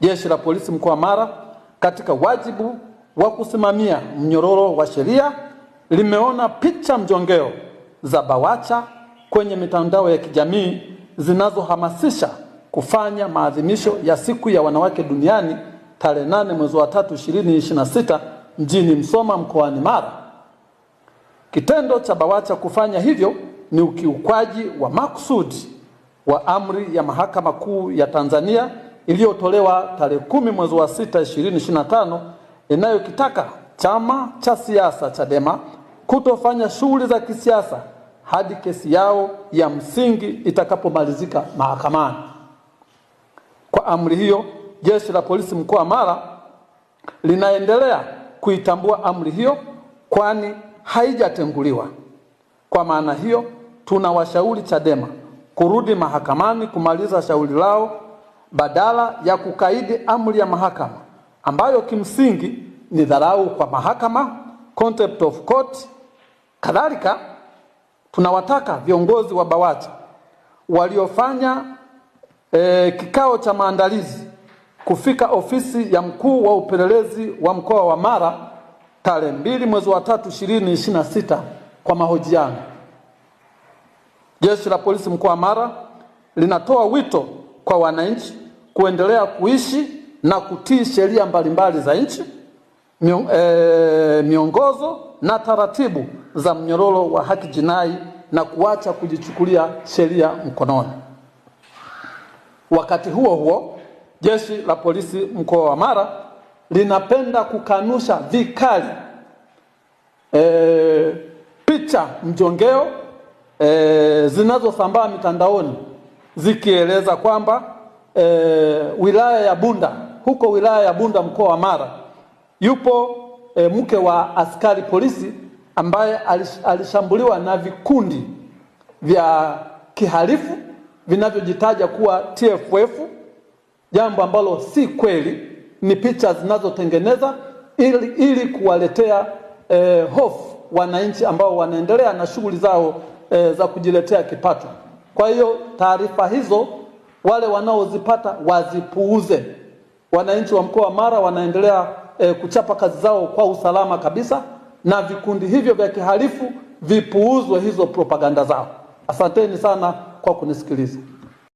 Jeshi la Polisi mkoa wa Mara katika wajibu wa kusimamia mnyororo wa sheria limeona picha mjongeo za BAWACHA kwenye mitandao ya kijamii zinazohamasisha kufanya maadhimisho ya siku ya wanawake duniani tarehe 8 mwezi wa 3 2026 mjini Msoma mkoani Mara. Kitendo cha BAWACHA kufanya hivyo ni ukiukwaji wa makusudi wa amri ya Mahakama Kuu ya Tanzania iliyotolewa tarehe 10 mwezi wa 6 2025 inayokitaka chama cha siasa Chadema kutofanya shughuli za kisiasa hadi kesi yao ya msingi itakapomalizika mahakamani. Kwa amri hiyo, Jeshi la Polisi mkoa wa Mara linaendelea kuitambua amri hiyo kwani haijatenguliwa. Kwa maana hiyo, tunawashauri Chadema kurudi mahakamani kumaliza shauri lao badala ya kukaidi amri ya mahakama ambayo kimsingi ni dharau kwa mahakama, contempt of court. Kadhalika, tunawataka viongozi wa BAWACHA waliofanya kikao cha maandalizi kufika ofisi ya mkuu wa upelelezi wa mkoa wa Mara tarehe 2 mwezi wa 3 2026 kwa mahojiano. Jeshi la Polisi mkoa wa Mara linatoa wito kwa wananchi kuendelea kuishi na kutii sheria mbalimbali za nchi, miongozo na taratibu za mnyororo wa haki jinai na kuacha kujichukulia sheria mkononi. Wakati huo huo, Jeshi la Polisi mkoa wa Mara linapenda kukanusha vikali picha mjongeo zinazosambaa mitandaoni zikieleza kwamba wilaya ya Bunda, huko wilaya ya Bunda mkoa wa Mara, yupo mke wa askari polisi ambaye alishambuliwa na vikundi vya kihalifu vinavyojitaja kuwa TFF, jambo ambalo si kweli, ni picha zinazotengeneza ili kuwaletea hofu wananchi ambao wanaendelea na shughuli zao za kujiletea kipato. Kwa hiyo taarifa hizo wale wanaozipata wazipuuze. Wananchi wa mkoa wa Mara wanaendelea kuchapa kazi zao kwa usalama kabisa, na vikundi hivyo vya kihalifu vipuuzwe hizo propaganda zao. Asanteni sana kwa kunisikiliza.